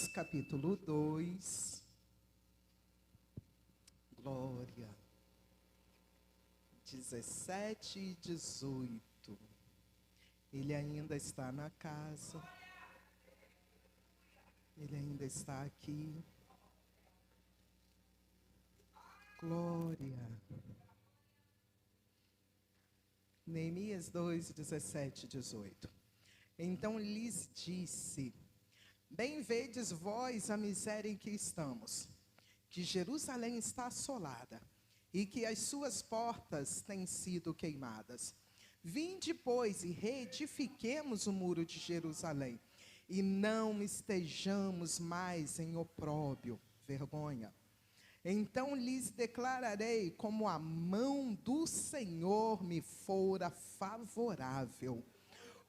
capítulo 2. Glória. 17 e 18. Ele ainda está na casa. Ele ainda está aqui. Glória. Neemias 2, 17 e 18. Então lhes disse: bem vedes vós a miséria em que estamos, que Jerusalém está assolada, e que as suas portas têm sido queimadas. Vinde, pois, e reedifiquemos o muro de Jerusalém, e não estejamos mais em opróbrio, vergonha. Então lhes declararei como a mão do Senhor me fora favorável,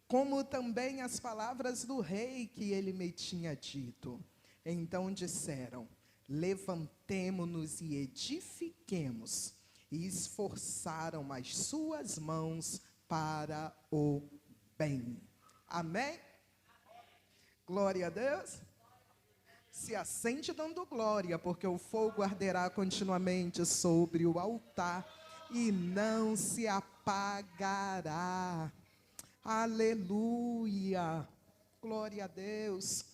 como também as palavras do rei que ele me tinha dito. Então disseram: levantemo-nos e edifiquemos. E esforçaram as suas mãos para o bem. Amém? Glória a Deus. Se acende dando glória, porque o fogo arderá continuamente sobre o altar e não se apagará. Aleluia, glória a Deus.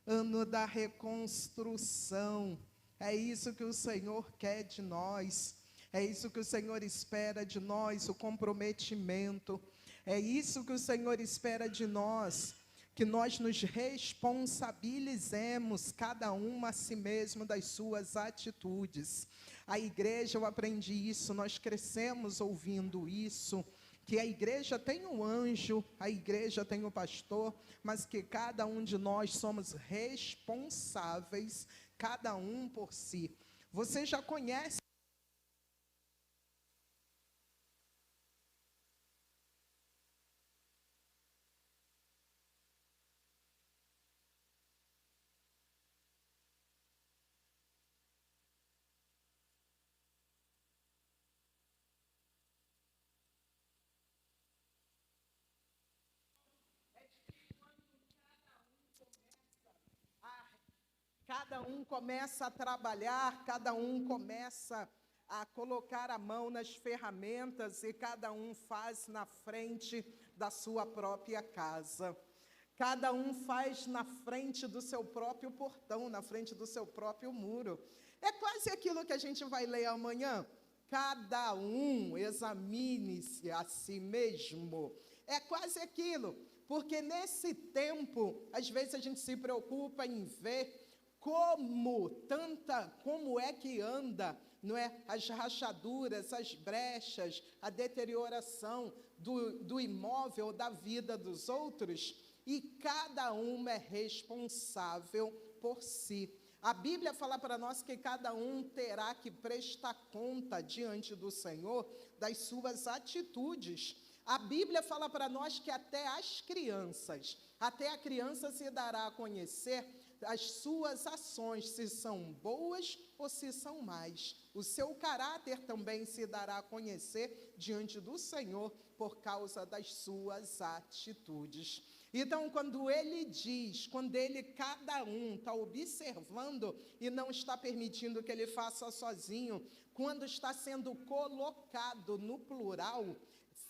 Ano da reconstrução, é isso que o Senhor quer de nós, é isso que o Senhor espera de nós, o comprometimento, é isso que o Senhor espera de nós, que nós nos responsabilizemos, cada um a si mesmo, das suas atitudes. A igreja, eu aprendi isso, nós crescemos ouvindo isso, que a igreja tem um anjo, a igreja tem um pastor, mas que cada um de nós somos responsáveis, cada um por si. Você já conhece cada um começa a trabalhar, cada um começa a colocar a mão nas ferramentas e cada um faz na frente da sua própria casa. Cada um faz na frente do seu próprio portão, na frente do seu próprio muro. É quase aquilo que a gente vai ler amanhã. Cada um examine-se a si mesmo. É quase aquilo, porque nesse tempo, às vezes a gente se preocupa em ver como é que anda, não é? As rachaduras, as brechas, a deterioração do imóvel, da vida dos outros, e cada um é responsável por si. A Bíblia fala para nós que cada um terá que prestar conta diante do Senhor das suas atitudes. A Bíblia fala para nós que até a criança se dará a conhecer as suas ações, se são boas ou se são más. O seu caráter também se dará a conhecer diante do Senhor por causa das suas atitudes. Então, quando ele diz, cada um está observando e não está permitindo que ele faça sozinho, quando está sendo colocado no plural,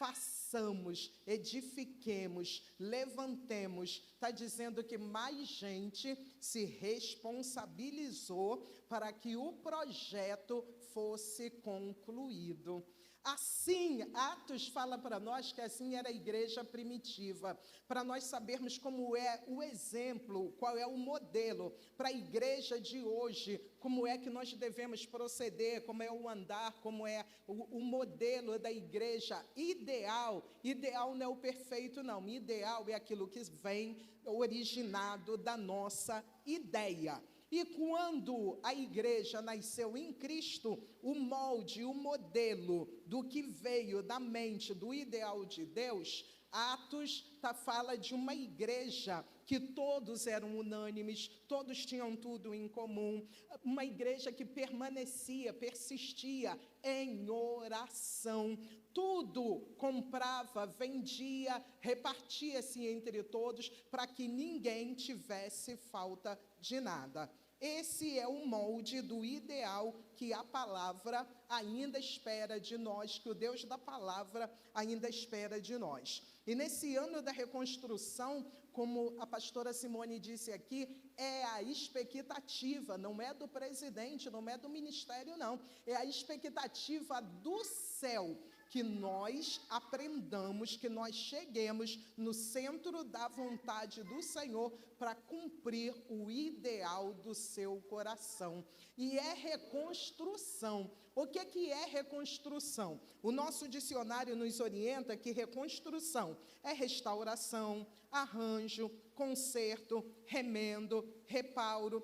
façamos, edifiquemos, levantemos. Está dizendo que mais gente se responsabilizou para que o projeto fosse concluído. Assim, Atos fala para nós que assim era a igreja primitiva, para nós sabermos como é o exemplo, qual é o modelo para a igreja de hoje, como é que nós devemos proceder, como é o andar, como é o modelo da igreja ideal. Ideal não é o perfeito, não. Ideal é aquilo que vem originado da nossa ideia. E quando a igreja nasceu em Cristo, o molde, o modelo do que veio da mente, do ideal de Deus, Atos fala de uma igreja que todos eram unânimes, todos tinham tudo em comum, uma igreja que permanecia, persistia em oração. Tudo comprava, vendia, repartia-se entre todos para que ninguém tivesse falta de nada. Esse é o molde do ideal que a palavra ainda espera de nós, que o Deus da palavra ainda espera de nós. E nesse ano da reconstrução, como a pastora Simone disse aqui, é a expectativa, não é do presidente, não é do ministério, não. É a expectativa do céu, que nós aprendamos, que nós cheguemos no centro da vontade do Senhor para cumprir o ideal do seu coração. E é reconstrução. O que é reconstrução? O nosso dicionário nos orienta que reconstrução é restauração, arranjo, conserto, remendo, reparo,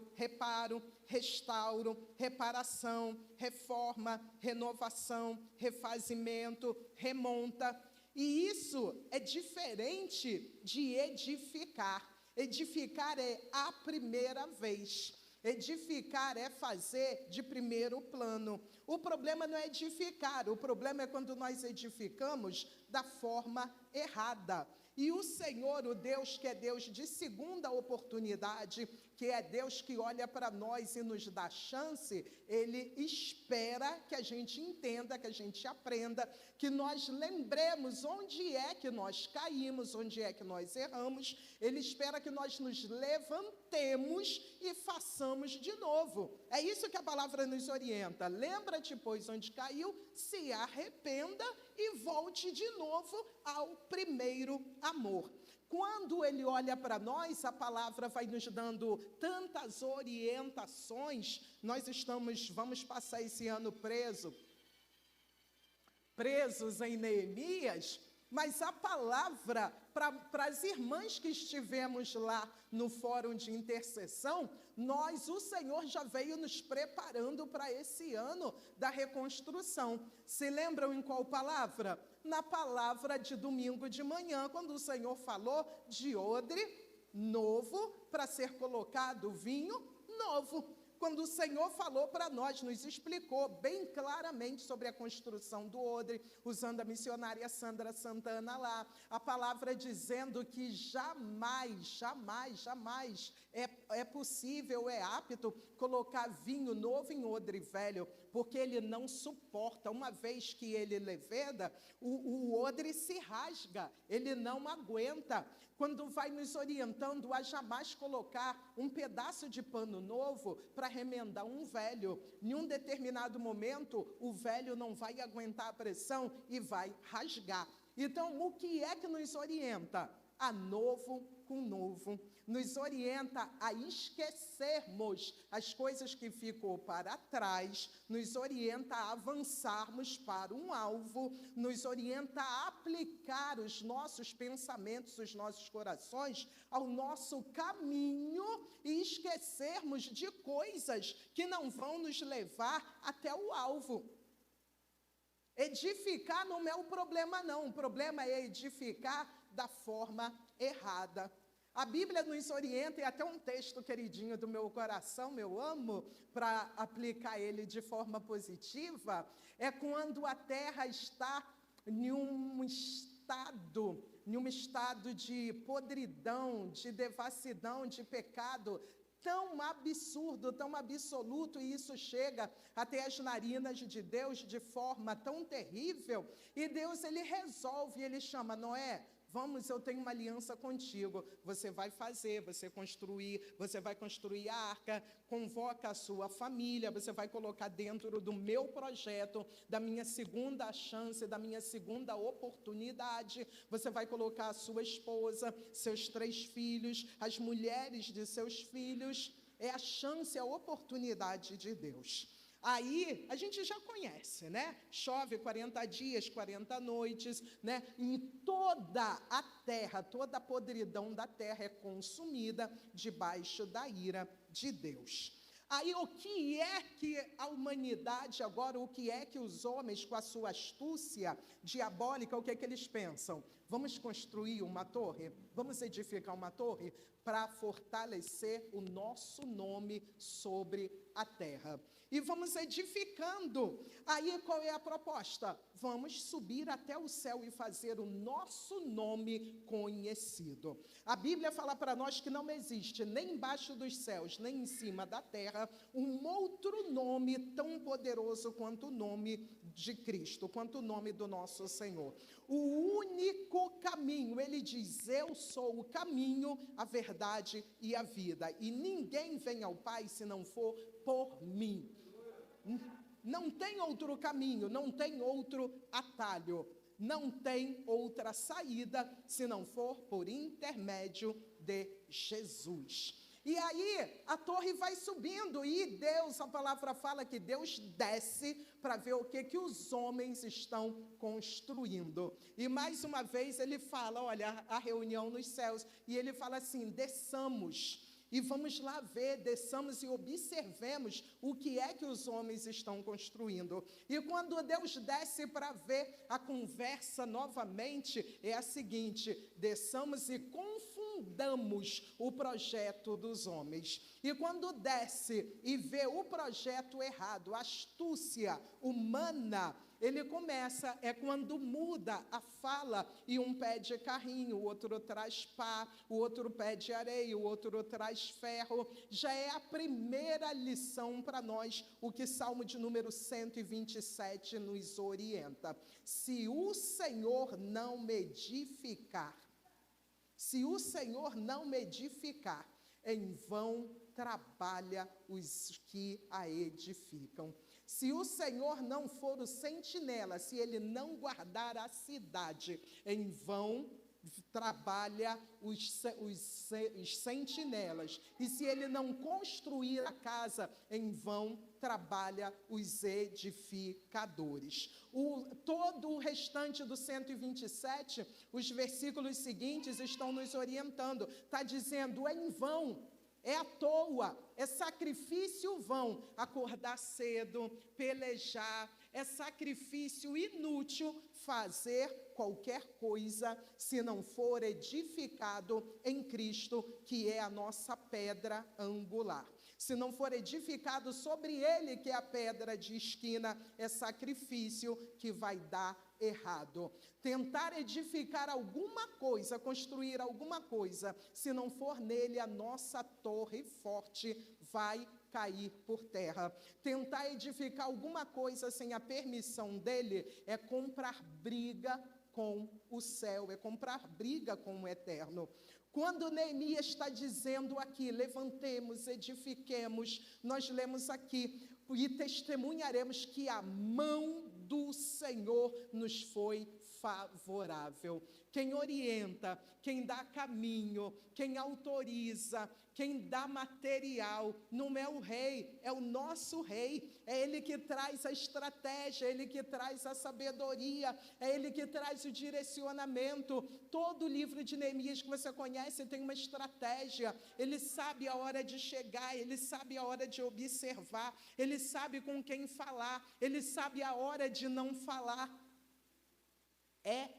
restauro, reparação, reforma, renovação, refazimento, remonta. E isso é diferente de edificar. Edificar é a primeira vez. Edificar é fazer de primeiro plano. O problema não é edificar, o problema é quando nós edificamos da forma errada. E o Senhor, o Deus que é Deus de segunda oportunidade, que é Deus que olha para nós e nos dá chance, Ele espera que a gente entenda, que a gente aprenda, que nós lembremos onde é que nós caímos, onde é que nós erramos. Ele espera que nós nos levantemos e façamos de novo. É isso que a palavra nos orienta. Lembra-te, pois, onde caiu, se arrependa e volte de novo ao primeiro amor. Quando Ele olha para nós, a palavra vai nos dando tantas orientações. Nós vamos passar esse ano presos em Neemias, mas a palavra para as irmãs que estivemos lá no fórum de intercessão, o Senhor já veio nos preparando para esse ano da reconstrução. Se lembram em qual palavra? Na palavra de domingo de manhã, quando o Senhor falou de odre novo para ser colocado vinho novo. Quando o Senhor falou para nós, nos explicou bem claramente sobre a construção do odre, usando a missionária Sandra Santana lá, a palavra dizendo que jamais é possível, é apto colocar vinho novo em odre velho, porque ele não suporta, uma vez que ele leveda, o odre se rasga, ele não aguenta. Quando vai nos orientando a jamais colocar um pedaço de pano novo para remendar um velho. Em um determinado momento, o velho não vai aguentar a pressão e vai rasgar. Então, o que é que nos orienta? A novo com novo. Nos orienta a esquecermos as coisas que ficou para trás, nos orienta a avançarmos para um alvo, nos orienta a aplicar os nossos pensamentos, os nossos corações ao nosso caminho e esquecermos de coisas que não vão nos levar até o alvo. Edificar não é o problema, não. O problema é edificar da forma errada. A Bíblia nos orienta, e até um texto queridinho do meu coração, eu amo, para aplicar ele de forma positiva, é quando a terra está em um estado de podridão, de devassidão, de pecado, tão absurdo, tão absoluto, e isso chega até as narinas de Deus de forma tão terrível, e Deus, Ele resolve, Ele chama Noé, vamos, eu tenho uma aliança contigo, você vai fazer, você vai construir a arca, convoca a sua família, você vai colocar dentro do meu projeto, da minha segunda chance, da minha segunda oportunidade, você vai colocar a sua esposa, seus 3 filhos, as mulheres de seus filhos, é a chance, a oportunidade de Deus. Aí, a gente já conhece, né? Chove 40 dias, 40 noites, né? E toda a terra, toda a podridão da terra é consumida debaixo da ira de Deus. Aí, o que é que a humanidade agora, o que é que os homens, com a sua astúcia diabólica, o que é que eles pensam? Vamos construir uma torre? Vamos edificar uma torre para fortalecer o nosso nome sobre a terra. E vamos edificando. Aí qual é a proposta? Vamos subir até o céu e fazer o nosso nome conhecido. A Bíblia fala para nós que não existe nem embaixo dos céus, nem em cima da terra, um outro nome tão poderoso quanto o nome de Cristo, quanto o nome do nosso Senhor. O único caminho, ele diz: eu sou o caminho, a verdade e a vida, e ninguém vem ao Pai se não for por mim. Não tem outro caminho, não tem outro atalho, não tem outra saída se não for por intermédio de Jesus. E aí a torre vai subindo e Deus, a palavra fala que Deus desce para ver o que os homens estão construindo. E mais uma vez ele fala, olha, a reunião nos céus, e ele fala assim: desçamos. E vamos lá ver, desçamos e observemos o que é que os homens estão construindo. E quando Deus desce para ver a conversa novamente, é a seguinte: desçamos e confundamos o projeto dos homens. E quando desce e vê o projeto errado, a astúcia humana, ele começa, é quando muda a fala, e um pede carrinho, o outro traz pá, o outro pede areia, o outro traz ferro. Já é a primeira lição para nós, o que Salmo de número 127 nos orienta. Se o Senhor não me edificar, se o Senhor não me edificar, em vão trabalha os que a edificam. Se o Senhor não for o sentinela, se ele não guardar a cidade, em vão trabalha os sentinelas. E se ele não construir a casa, em vão trabalha os edificadores. Todo o restante do 127, os versículos seguintes estão nos orientando. Está dizendo: é em vão. É à toa, é sacrifício vão, acordar cedo, pelejar, é sacrifício inútil fazer qualquer coisa se não for edificado em Cristo, que é a nossa pedra angular. Se não for edificado sobre ele, que é a pedra de esquina, é sacrifício que vai dar errado. Tentar edificar alguma coisa, construir alguma coisa, se não for nele, a nossa torre forte vai cair por terra. Tentar edificar alguma coisa sem a permissão dele é comprar briga com o céu, é comprar briga com o eterno. Quando Neemias está dizendo aqui: levantemos, edifiquemos, nós lemos aqui: e testemunharemos que a mão do Senhor nos foi favorável. Quem orienta, quem dá caminho, quem autoriza, quem dá material, não é o rei, é o nosso rei. É ele que traz a estratégia, é ele que traz a sabedoria, é ele que traz o direcionamento. Todo o livro de Neemias que você conhece tem uma estratégia. Ele sabe a hora de chegar, ele sabe a hora de observar, ele sabe com quem falar, ele sabe a hora de não falar. É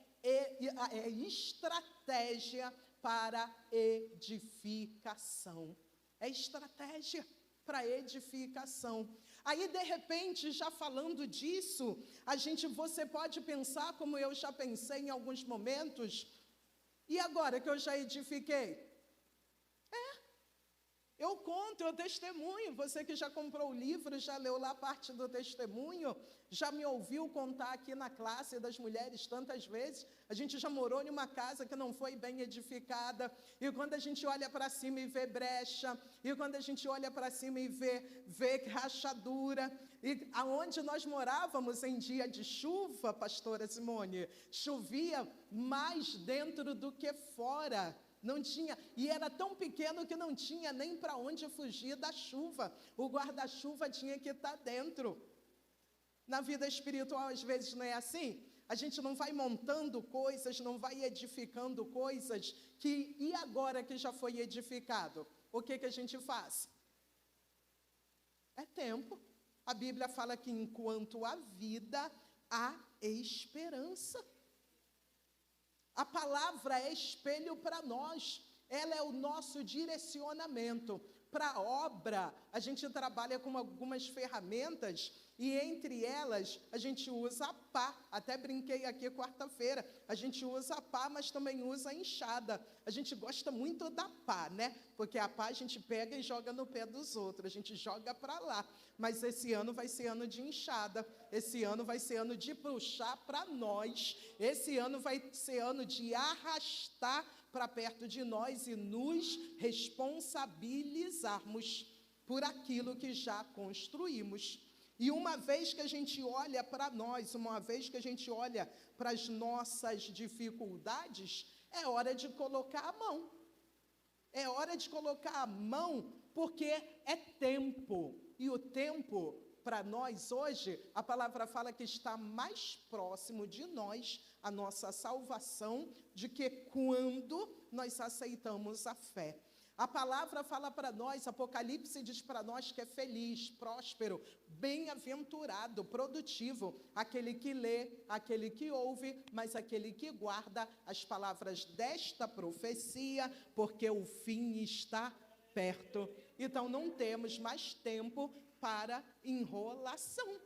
estratégia para edificação. É estratégia para edificação. Aí, de repente, já falando disso, você pode pensar, como eu já pensei em alguns momentos: e agora que eu já edifiquei? Eu conto, eu testemunho. Você que já comprou o livro, já leu lá parte do testemunho, já me ouviu contar aqui na classe das mulheres tantas vezes. A gente já morou em uma casa que não foi bem edificada, e quando a gente olha para cima e vê brecha, e quando a gente olha para cima e vê rachadura, e aonde nós morávamos em dia de chuva, pastora Simone, chovia mais dentro do que fora. Não tinha, e era tão pequeno que não tinha nem para onde fugir da chuva. O guarda-chuva tinha que estar dentro. Na vida espiritual, às vezes, não é assim? A gente não vai montando coisas, não vai edificando coisas, e agora que já foi edificado, o que a gente faz? É tempo. A Bíblia fala que enquanto há vida, há esperança. A palavra é espelho para nós, ela é o nosso direcionamento. Para a obra, a gente trabalha com algumas ferramentas e entre elas a gente usa a pá. Até brinquei aqui quarta-feira, a gente usa a pá, mas também usa a enxada. A gente gosta muito da pá, né? Porque a pá a gente pega e joga no pé dos outros, a gente joga para lá. Mas esse ano vai ser ano de enxada, esse ano vai ser ano de puxar para nós, esse ano vai ser ano de arrastar para perto de nós e nos responsabilizarmos por aquilo que já construímos. E uma vez que a gente olha para nós, uma vez que a gente olha para as nossas dificuldades, é hora de colocar a mão. É hora de colocar a mão, porque é tempo. E o tempo, para nós hoje, a palavra fala que está mais próximo de nós, a nossa salvação, de que quando nós aceitamos a fé. A palavra fala para nós, Apocalipse diz para nós que é feliz, próspero, bem-aventurado, produtivo, aquele que lê, aquele que ouve, mas aquele que guarda as palavras desta profecia, porque o fim está perto. Então não temos mais tempo para enrolação.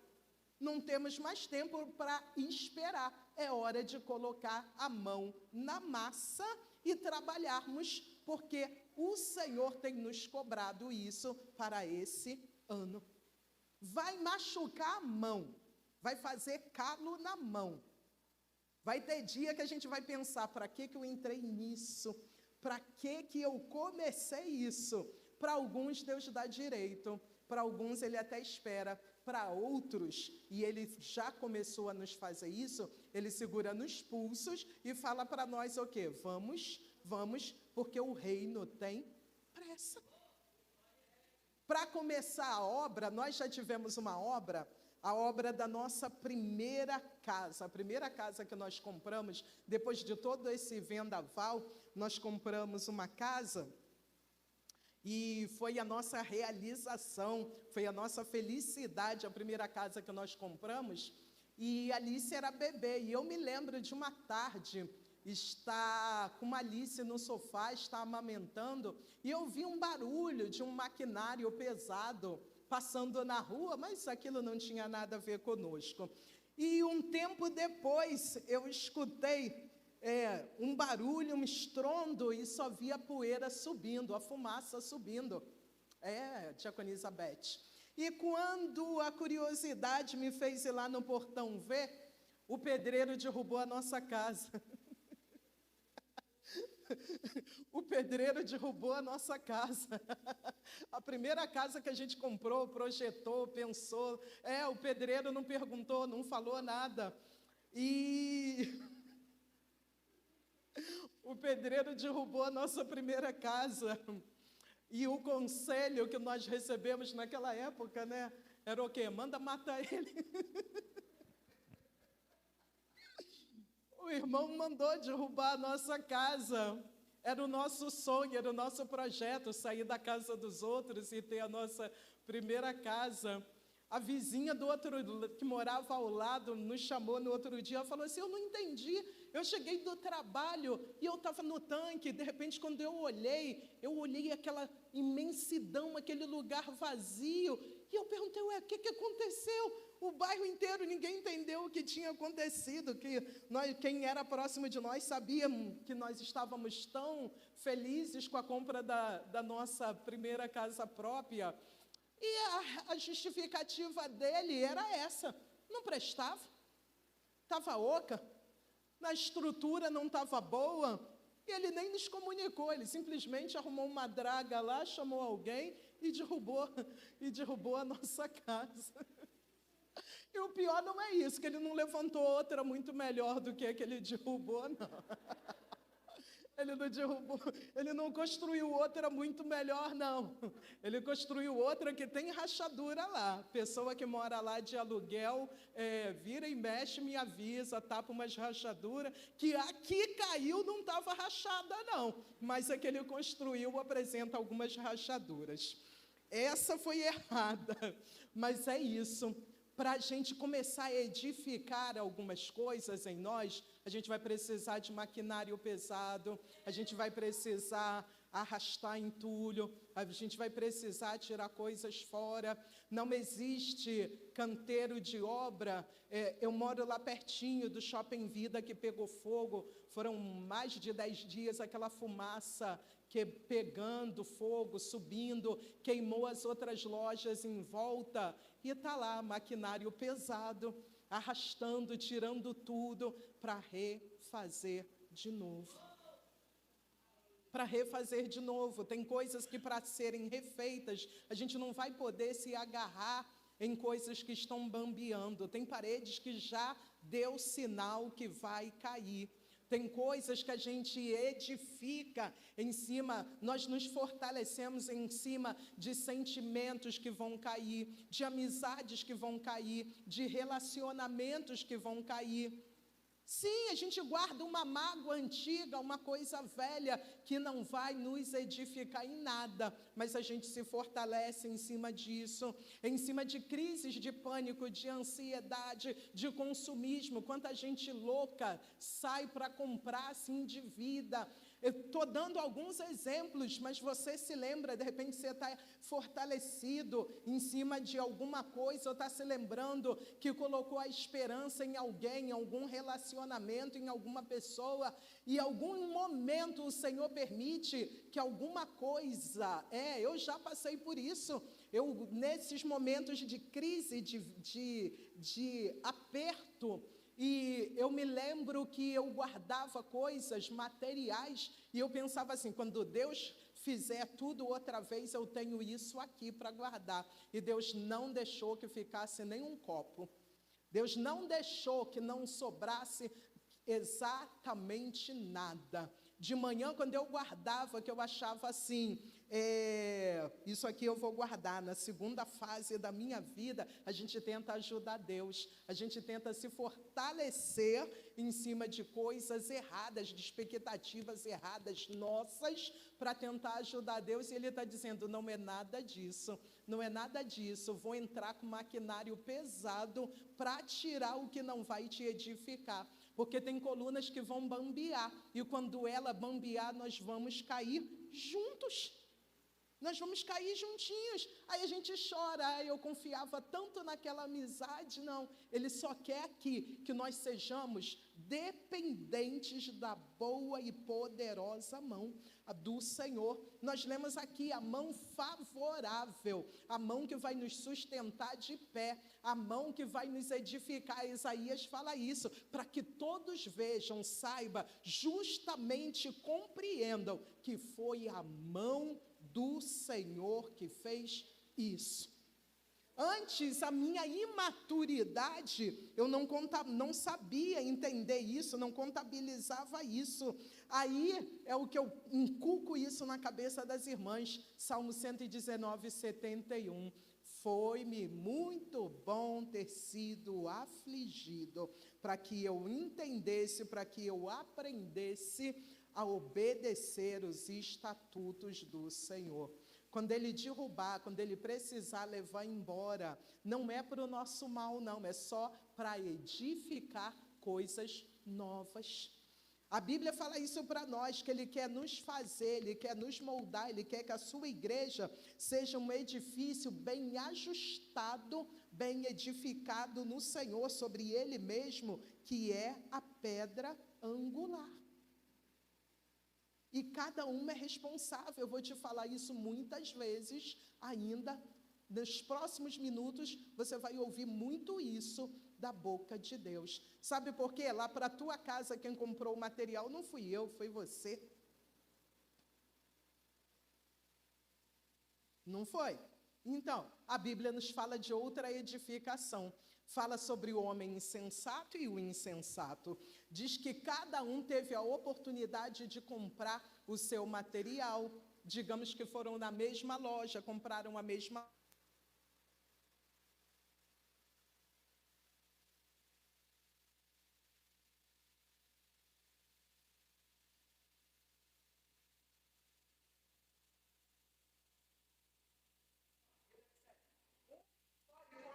Não temos mais tempo para esperar. É hora de colocar a mão na massa e trabalharmos, porque o Senhor tem nos cobrado isso para esse ano. Vai machucar a mão, vai fazer calo na mão. Vai ter dia que a gente vai pensar, para que eu entrei nisso? Para que eu comecei isso? Para alguns Deus dá direito, para alguns Ele até espera, para outros, e Ele já começou a nos fazer isso, Ele segura nos pulsos e fala para nós o quê? Vamos, porque o reino tem pressa. Para começar a obra, nós já tivemos uma obra, a obra da nossa primeira casa. A primeira casa que nós compramos, depois de todo esse vendaval, nós compramos uma casa e foi a nossa realização, foi a nossa felicidade, a primeira casa que nós compramos. E Alice era bebê, e eu me lembro de uma tarde, está com Alice no sofá, está amamentando, e eu vi um barulho de um maquinário pesado passando na rua, mas aquilo não tinha nada a ver conosco. E um tempo depois, eu escutei um barulho, um estrondo, e só via a poeira subindo, a fumaça subindo. Diaconisa Beth. E quando a curiosidade me fez ir lá no portão ver, o pedreiro derrubou a nossa casa. O pedreiro derrubou a nossa casa. A primeira casa que a gente comprou, projetou, pensou. O pedreiro não perguntou, não falou nada. E o pedreiro derrubou a nossa primeira casa. E o conselho que nós recebemos naquela época, né, era o quê? Manda matar ele. O irmão mandou derrubar a nossa casa. Era o nosso sonho, era o nosso projeto, sair da casa dos outros e ter a nossa primeira casa. A vizinha do outro, que morava ao lado, nos chamou no outro dia e falou assim, eu não entendi, eu cheguei do trabalho e eu estava no tanque, de repente quando eu olhei aquela imensidão, aquele lugar vazio, e eu perguntei, o que aconteceu? O bairro inteiro, ninguém entendeu o que tinha acontecido, quem era próximo de nós sabia que nós estávamos tão felizes com a compra da nossa primeira casa própria. E a justificativa dele era essa, não prestava, estava oca, a estrutura não estava boa, e ele nem nos comunicou, ele simplesmente arrumou uma draga lá, chamou alguém e derrubou a nossa casa. E o pior não é isso, que ele não levantou outra muito melhor do que a que ele derrubou, não. Ele não derrubou, ele não construiu outra muito melhor, não. Ele construiu outra que tem rachadura lá. Pessoa que mora lá de aluguel, vira e mexe, me avisa, tapa umas rachaduras, que aqui caiu não estava rachada, não. Mas a que ele construiu apresenta algumas rachaduras. Essa foi errada, mas é isso. para a gente começar a edificar algumas coisas em nós, a gente vai precisar de maquinário pesado, a gente vai precisar arrastar entulho, a gente vai precisar tirar coisas fora. Não existe canteiro de obra. Eu moro lá pertinho do Shopping Vida, que pegou fogo. Foram mais de 10 dias, aquela fumaça que pegando fogo, subindo, queimou as outras lojas em volta. E está lá, maquinário pesado, arrastando, tirando tudo para refazer de novo. Para refazer de novo. Tem coisas que, para serem refeitas, a gente não vai poder se agarrar em coisas que estão bambeando. Tem paredes que já deu sinal que vai cair. Tem coisas que a gente edifica em cima, nós nos fortalecemos em cima de sentimentos que vão cair, de amizades que vão cair, de relacionamentos que vão cair. Sim, a gente guarda uma mágoa antiga, uma coisa velha que não vai nos edificar em nada, mas a gente se fortalece em cima disso, em cima de crises de pânico, de ansiedade, de consumismo. Quanta gente louca sai para comprar, se endivida. Eu estou dando alguns exemplos, mas você se lembra, de repente você está fortalecido em cima de alguma coisa, ou está se lembrando que colocou a esperança em alguém, em algum relacionamento, em alguma pessoa, e em algum momento o Senhor permite que alguma coisa, eu já passei por isso, nesses momentos de crise, de aperto, e eu me lembro que eu guardava coisas materiais e eu pensava assim, quando Deus fizer tudo outra vez, eu tenho isso aqui para guardar. E Deus não deixou que ficasse nenhum copo. Deus não deixou que não sobrasse exatamente nada. De manhã, quando eu guardava, que eu achava assim, isso aqui eu vou guardar. Na segunda fase da minha vida, a gente tenta ajudar Deus, a gente tenta se fortalecer em cima de coisas erradas, de expectativas erradas nossas, para tentar ajudar Deus, e Ele está dizendo, não é nada disso, não é nada disso, vou entrar com maquinário pesado para tirar o que não vai te edificar, porque tem colunas que vão bambear, e quando ela bambear, nós vamos cair juntos. Nós vamos cair juntinhos. Aí a gente chora, eu confiava tanto naquela amizade. Não, Ele só quer aqui que nós sejamos dependentes da boa e poderosa mão do Senhor. Nós lemos aqui a mão favorável, a mão que vai nos sustentar de pé, a mão que vai nos edificar. Isaías fala isso, para que todos vejam, saibam, justamente compreendam que foi a mão do Senhor que fez isso. Antes, a minha imaturidade, eu não sabia entender isso, não contabilizava isso. Aí é o que eu inculco isso na cabeça das irmãs. Salmo 119, 71. Foi-me muito bom ter sido afligido, para que eu entendesse, para que eu aprendesse a obedecer os estatutos do Senhor. Quando Ele derrubar, quando Ele precisar levar embora, não é para o nosso mal, não, é só para edificar coisas novas. A Bíblia fala isso para nós, que Ele quer nos fazer, Ele quer nos moldar, Ele quer que a sua igreja seja um edifício bem ajustado, bem edificado no Senhor, sobre Ele mesmo, que é a pedra angular. E cada uma é responsável. Eu vou te falar isso muitas vezes ainda. Nos próximos minutos, você vai ouvir muito isso da boca de Deus. Sabe por quê? Lá para a tua casa, quem comprou o material não fui eu, foi você. Não foi? Então, a Bíblia nos fala de outra edificação. Fala sobre o homem insensato e o insensato. Diz que cada um teve a oportunidade de comprar o seu material. Digamos que foram na mesma loja, compraram a mesma.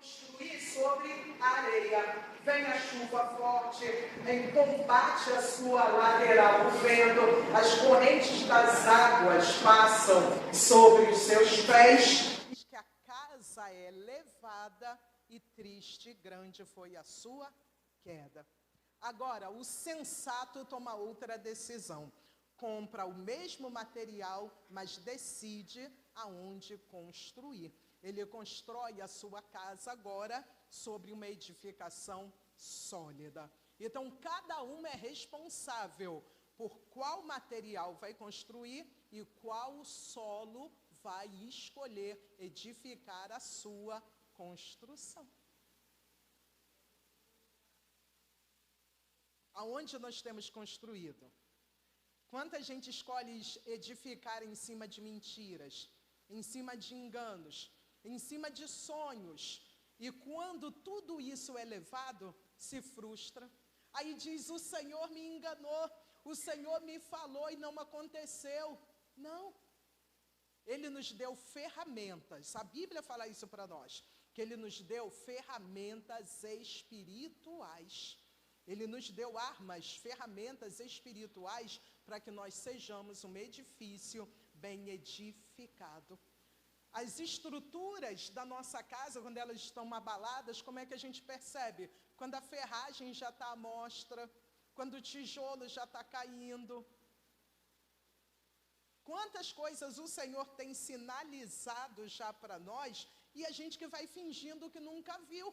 Construir sobre areia, vem a chuva forte, combate a sua lateral, o vento, as correntes das águas passam sobre os seus pés. Diz que a casa é levada e triste, grande foi a sua queda. Agora, o sensato toma outra decisão. Compra o mesmo material, mas decide aonde construir. Ele constrói a sua casa agora sobre uma edificação sólida. Então, cada um é responsável por qual material vai construir e qual solo vai escolher edificar a sua construção. Aonde nós temos construído? Quanta gente escolhe edificar em cima de mentiras, em cima de enganos, em cima de sonhos. E quando tudo isso é levado, se frustra. Aí diz, o Senhor me enganou, o Senhor me falou e não aconteceu. Não. Ele nos deu ferramentas. A Bíblia fala isso para nós, que Ele nos deu ferramentas espirituais. Ele nos deu armas, ferramentas espirituais para que nós sejamos um edifício bem edificado. As estruturas da nossa casa, quando elas estão abaladas, como é que a gente percebe? Quando a ferragem já está à mostra, quando o tijolo já está caindo. Quantas coisas o Senhor tem sinalizado já para nós e a gente que vai fingindo que nunca viu.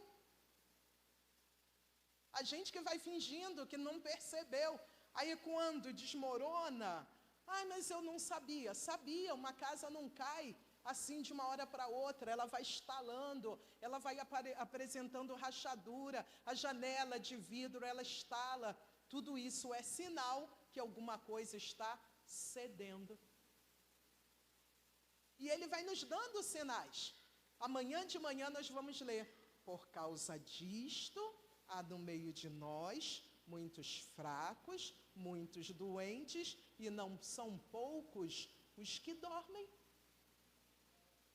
A gente que vai fingindo que não percebeu. Aí quando desmorona, mas eu não sabia. Sabia, uma casa não cai assim de uma hora para outra. Ela vai estalando, ela vai apresentando rachadura, a janela de vidro, ela estala. Tudo isso é sinal que alguma coisa está cedendo. E Ele vai nos dando sinais. Amanhã de manhã nós vamos ler. Por causa disto, há no meio de nós muitos fracos, muitos doentes, e não são poucos os que dormem.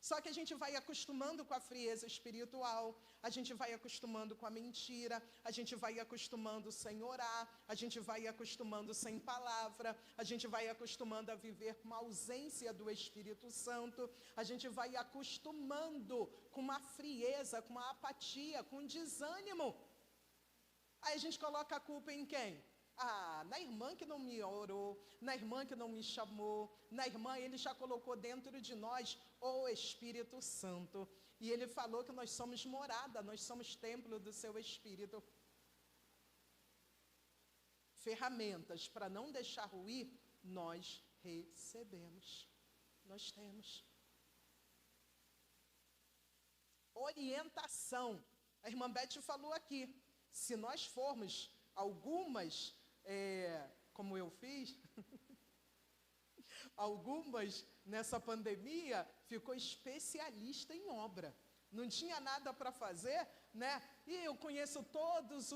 Só que a gente vai acostumando com a frieza espiritual, a gente vai acostumando com a mentira, a gente vai acostumando sem orar, a gente vai acostumando sem palavra, a gente vai acostumando a viver com a ausência do Espírito Santo, a gente vai acostumando com uma frieza, com uma apatia, com um desânimo. Aí a gente coloca a culpa em quem? Na irmã que não me orou, na irmã que não me chamou, na irmã Ele já colocou dentro de nós o Espírito Santo. E Ele falou que nós somos morada, nós somos templo do Seu Espírito. Ferramentas para não deixar ruir, nós recebemos. Nós temos. Orientação. A irmã Beth falou aqui. Se nós formos algumas, como eu fiz, algumas nessa pandemia, ficou especialista em obra. Não tinha nada para fazer, né? E eu conheço todos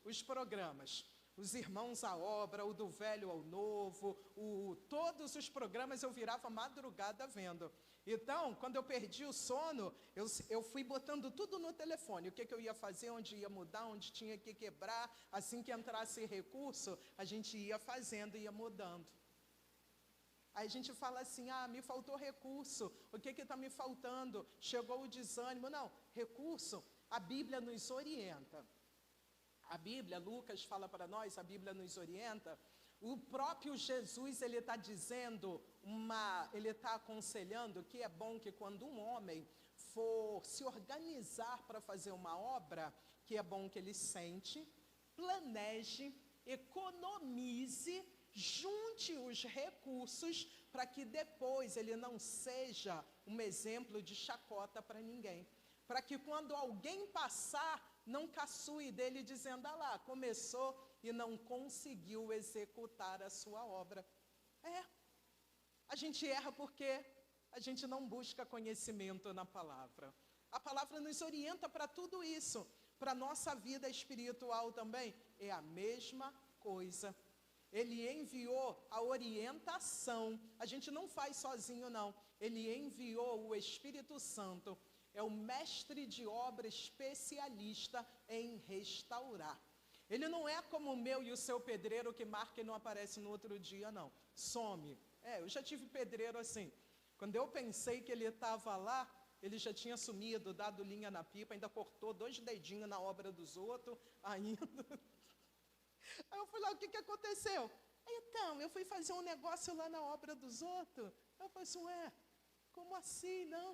os programas. Os Irmãos à Obra, o do Velho ao Novo, todos os programas eu virava madrugada vendo. Então, quando eu perdi o sono, eu fui botando tudo no telefone. O que eu ia fazer, onde ia mudar, onde tinha que quebrar. Assim que entrasse recurso, a gente ia fazendo, ia mudando. Aí a gente fala assim, me faltou recurso. O que está me faltando? Chegou o desânimo. Não, recurso, a Bíblia nos orienta. A Bíblia, Lucas fala para nós, a Bíblia nos orienta. O próprio Jesus, ele está dizendo, ele está aconselhando que é bom que quando um homem for se organizar para fazer uma obra, que é bom que ele sente, planeje, economize, junte os recursos para que depois ele não seja um exemplo de chacota para ninguém. Para que quando alguém passar, não caçoe dele dizendo, lá, começou e não conseguiu executar a sua obra. A gente erra porque a gente não busca conhecimento na palavra. A palavra nos orienta para tudo isso. Para a nossa vida espiritual também é a mesma coisa. Ele enviou a orientação. A gente não faz sozinho, não. Ele enviou o Espírito Santo. é o mestre de obra especialista em restaurar. Ele não é como o meu e o seu pedreiro que marca e não aparece no outro dia, não. Some. Eu já tive pedreiro assim. Quando eu pensei que ele estava lá, ele já tinha sumido, dado linha na pipa, ainda cortou 2 dedinhos na obra dos outros, ainda. Aí eu fui lá, o que aconteceu? Então, eu fui fazer um negócio lá na obra dos outros. Eu falei assim, como assim, não?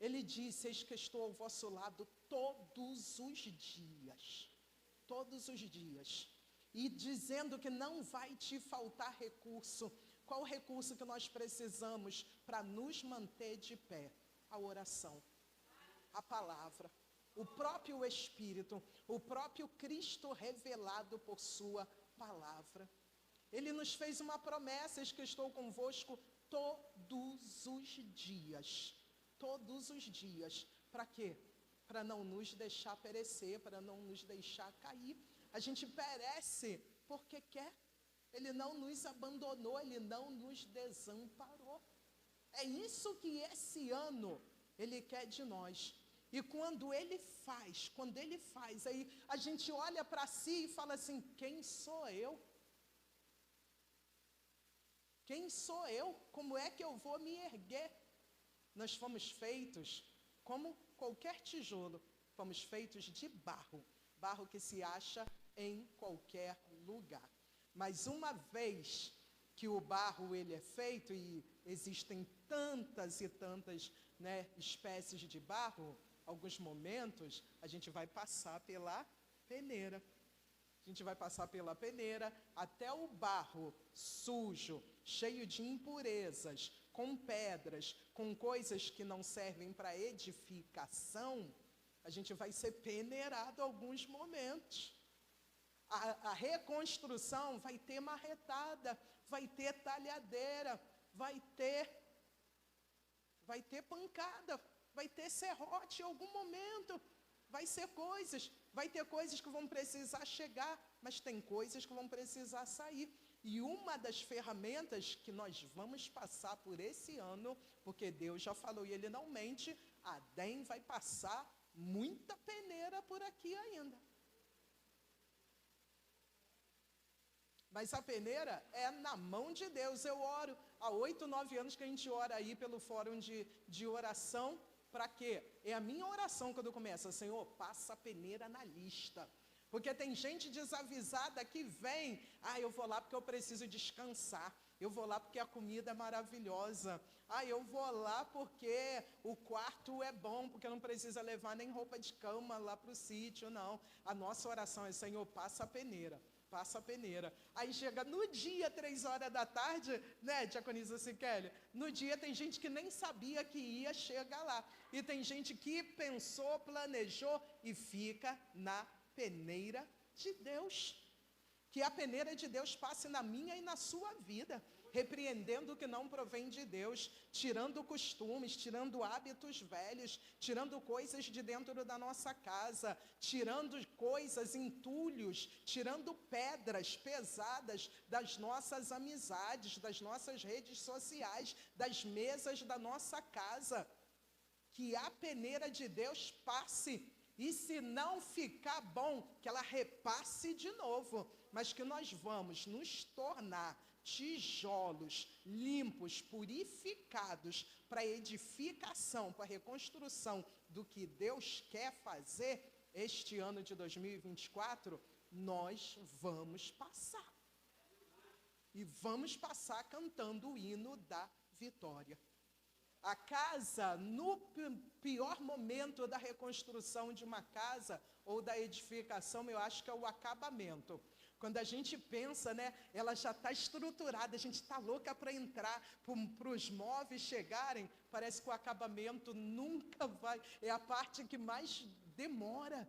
Ele disse, eis que estou ao vosso lado todos os dias. Todos os dias. E dizendo que não vai te faltar recurso. Qual o recurso que nós precisamos para nos manter de pé? A oração, a palavra, o próprio Espírito, o próprio Cristo revelado por sua palavra. Ele nos fez uma promessa, eis que estou convosco todos os dias. Todos os dias. Para quê? Para não nos deixar perecer, para não nos deixar cair. A gente perece porque quer. Ele não nos abandonou, Ele não nos desamparou. É isso que esse ano Ele quer de nós. E quando Ele faz, aí a gente olha para si e fala assim, quem sou eu? Quem sou eu? Como é que eu vou me erguer? Nós fomos feitos como qualquer tijolo, fomos feitos de barro, barro que se acha em qualquer lugar. Mas uma vez que o barro ele é feito, e existem tantas e tantas, espécies de barro, alguns momentos a gente vai passar pela peneira. A gente vai passar pela peneira até o barro sujo, cheio de impurezas, com pedras, com coisas que não servem para edificação. A gente vai ser peneirado alguns momentos. A reconstrução vai ter marretada, vai ter talhadeira, vai ter pancada, vai ter serrote em algum momento, vai ter coisas que vão precisar chegar, mas tem coisas que vão precisar sair. E uma das ferramentas que nós vamos passar por esse ano, porque Deus já falou e Ele não mente, a DEM vai passar muita peneira por aqui ainda. Mas a peneira é na mão de Deus. Eu oro há 8, 9 anos que a gente ora aí pelo fórum de oração. Para quê? É a minha oração quando começa, Senhor, passa a peneira na lista. Porque tem gente desavisada que vem, eu vou lá porque eu preciso descansar. Eu vou lá porque a comida é maravilhosa. Eu vou lá porque o quarto é bom, porque não precisa levar nem roupa de cama lá para o sítio, não. A nossa oração é, Senhor, passa a peneira. Passa a peneira. Aí chega no dia, 3 horas da tarde, diaconisa Siqueli? No dia tem gente que nem sabia que ia chegar lá. E tem gente que pensou, planejou e fica na peneira de Deus. Que a peneira de Deus passe na minha e na sua vida, repreendendo o que não provém de Deus, tirando costumes, tirando hábitos velhos, tirando coisas de dentro da nossa casa, tirando coisas, entulhos, tirando pedras pesadas das nossas amizades, das nossas redes sociais, das mesas da nossa casa. Que a peneira de Deus passe. E se não ficar bom, que ela repasse de novo. Mas que nós vamos nos tornar tijolos limpos, purificados, para edificação, para reconstrução do que Deus quer fazer este ano de 2024, nós vamos passar. E vamos passar cantando o hino da vitória. A casa, no pior momento da reconstrução de uma casa ou da edificação, eu acho que é o acabamento. Quando a gente pensa, ela já está estruturada, a gente está louca para entrar, para os móveis chegarem, parece que o acabamento nunca vai, é a parte que mais demora.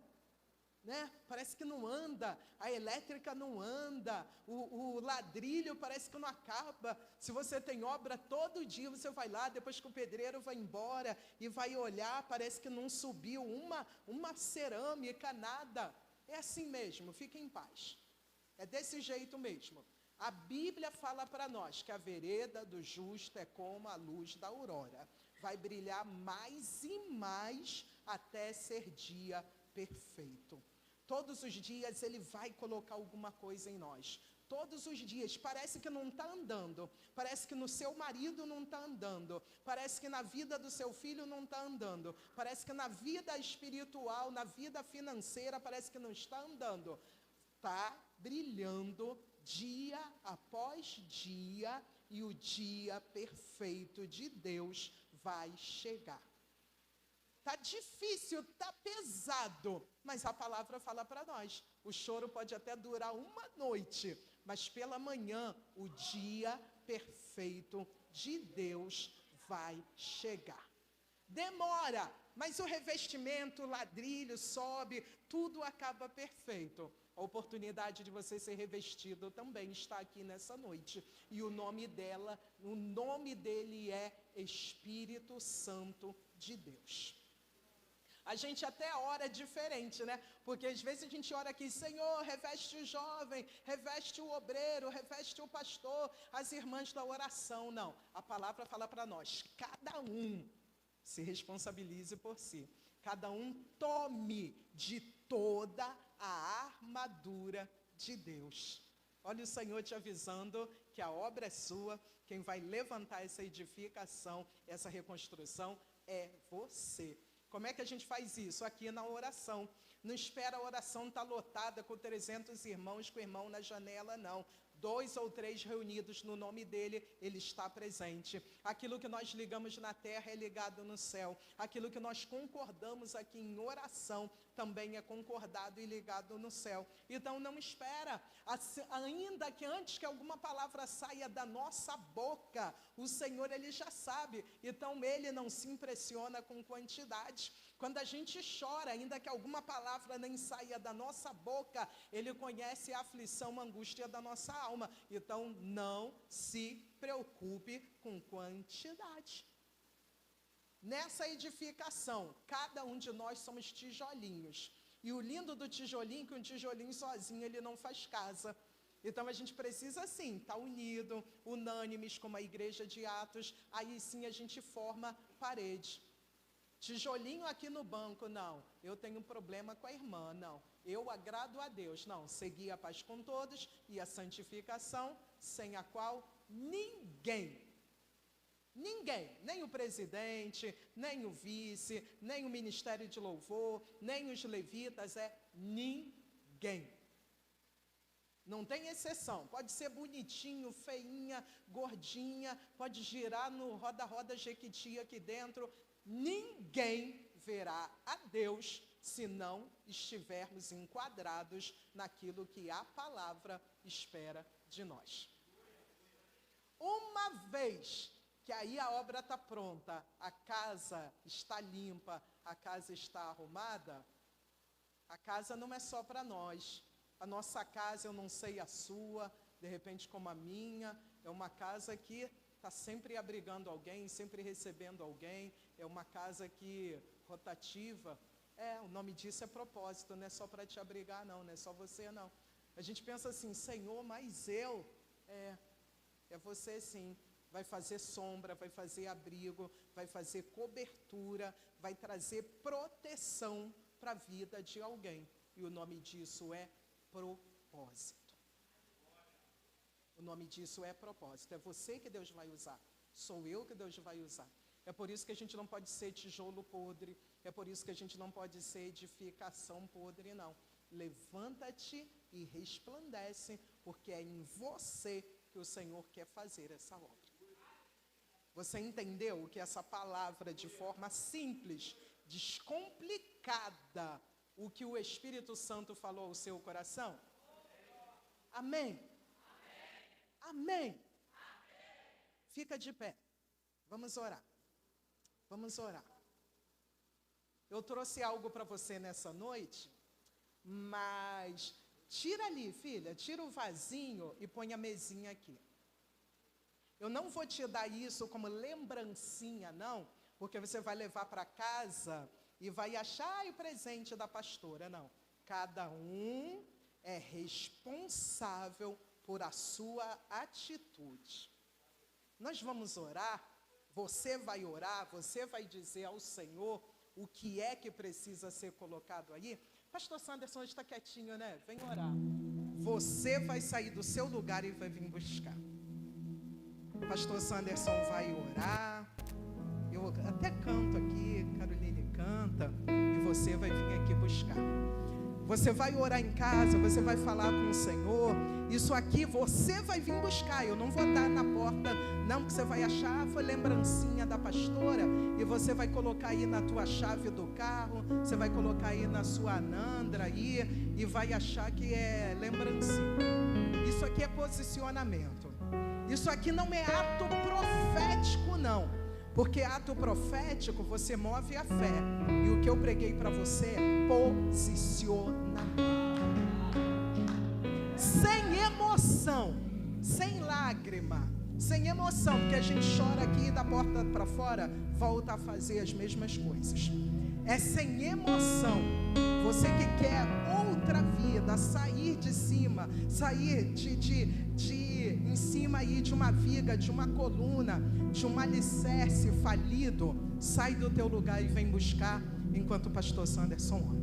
Parece que não anda, a elétrica não anda, o ladrilho parece que não acaba. Se você tem obra todo dia, você vai lá, depois que o pedreiro vai embora e vai olhar, parece que não subiu uma cerâmica, nada. É assim mesmo, fique em paz. É desse jeito mesmo. A Bíblia fala para nós que a vereda do justo é como a luz da aurora. Vai brilhar mais e mais até ser dia perfeito. Todos os dias Ele vai colocar alguma coisa em nós. Todos os dias, parece que não está andando, parece que no seu marido não está andando, parece que na vida do seu filho não está andando, parece que na vida espiritual, na vida financeira, parece que não está andando. Está brilhando dia após dia e o dia perfeito de Deus vai chegar. Está difícil, está pesado, mas a palavra fala para nós. O choro pode até durar uma noite, mas pela manhã o dia perfeito de Deus vai chegar. Demora, mas o revestimento, o ladrilho sobe, tudo acaba perfeito. A oportunidade de você ser revestido também está aqui nessa noite. E o nome dele é Espírito Santo de Deus. A gente até ora diferente, né? Porque às vezes a gente ora aqui, Senhor, reveste o jovem, reveste o obreiro, reveste o pastor, as irmãs da oração. Não, a palavra fala para nós, cada um se responsabilize por si. Cada um tome de toda a armadura de Deus. Olha o Senhor te avisando que a obra é sua, quem vai levantar essa edificação, essa reconstrução é você. Como é que a gente faz isso? Aqui na oração. Não espera a oração estar lotada com 300 irmãos, com o irmão na janela, não. 2 ou 3 reunidos no nome dele, ele está presente. Aquilo que nós ligamos na terra é ligado no céu. Aquilo que nós concordamos aqui em oração também é concordado e ligado no céu. Então não espera, ainda que antes que alguma palavra saia da nossa boca, o Senhor ele já sabe. Então ele não se impressiona com quantidade. Quando a gente chora, ainda que alguma palavra nem saia da nossa boca, ele conhece a aflição, a angústia da nossa alma. Então, não se preocupe com quantidade. Nessa edificação, cada um de nós somos tijolinhos. E o lindo do tijolinho é que um tijolinho sozinho ele não faz casa. Então a gente precisa sim estar unido, unânimes, como a igreja de Atos, aí sim a gente forma parede. Tijolinho aqui no banco, não, eu tenho um problema com a irmã, não, eu agrado a Deus, não, seguir a paz com todos e a santificação, sem a qual ninguém, nem o presidente, nem o vice, nem o ministério de louvor, nem os levitas, ninguém. Não tem exceção, pode ser bonitinho, feinha, gordinha, pode girar no roda-roda Jequiti aqui dentro, ninguém verá a Deus se não estivermos enquadrados naquilo que a palavra espera de nós. Uma vez que aí a obra está pronta, a casa está limpa, a casa está arrumada, a casa não é só para nós. A nossa casa, eu não sei a sua, de repente como a minha, é uma casa que está sempre abrigando alguém, sempre recebendo alguém, é uma casa que, rotativa, o nome disso é propósito, não é só para te abrigar não, não é só você não. A gente pensa assim, Senhor, mas eu, é você sim, vai fazer sombra, vai fazer abrigo, vai fazer cobertura, vai trazer proteção para a vida de alguém, e o nome disso é propósito. O nome disso é propósito. É você que Deus vai usar. Sou eu que Deus vai usar. É por isso que a gente não pode ser tijolo podre. É por isso que a gente não pode ser edificação podre, não. Levanta-te e resplandece, porque é em você que o Senhor quer fazer essa obra. Você entendeu que essa palavra, de forma simples, descomplicada, o que o Espírito Santo falou ao seu coração? Amém? Amém. Fica de pé. Vamos orar. Vamos orar. Eu trouxe algo para você nessa noite, mas tira ali, filha, tira o vasinho e põe a mesinha aqui. Eu não vou te dar isso como lembrancinha, não, porque você vai levar para casa e vai achar o presente da pastora, não. Cada um é responsável por a sua atitude. Nós vamos orar, você vai dizer ao Senhor o que é que precisa ser colocado aí. Pastor Sanderson está quietinho, né? Vem orar. Você vai sair do seu lugar e vai vir buscar. Pastor Sanderson vai orar. Eu até canto aqui, Caroline canta, e você vai vir aqui buscar. Você vai orar em casa, você vai falar com o Senhor. Isso aqui você vai vir buscar. Eu não vou estar na porta, não, que você vai achar, foi lembrancinha da pastora, e você vai colocar aí na tua chave do carro, você vai colocar aí na sua anandra aí, e vai achar que é lembrancinha. Isso aqui é posicionamento. Isso aqui não é ato profético, não. Porque ato profético, você move a fé. E o que eu preguei para você é posicionamento. Sem emoção, sem lágrima, sem emoção. Porque a gente chora aqui da porta para fora, volta a fazer as mesmas coisas. É sem emoção. Você que quer outra vida, sair de cima, sair em cima aí de uma viga, de uma coluna, de um alicerce falido, sai do teu lugar e vem buscar enquanto o pastor Sanderson ora.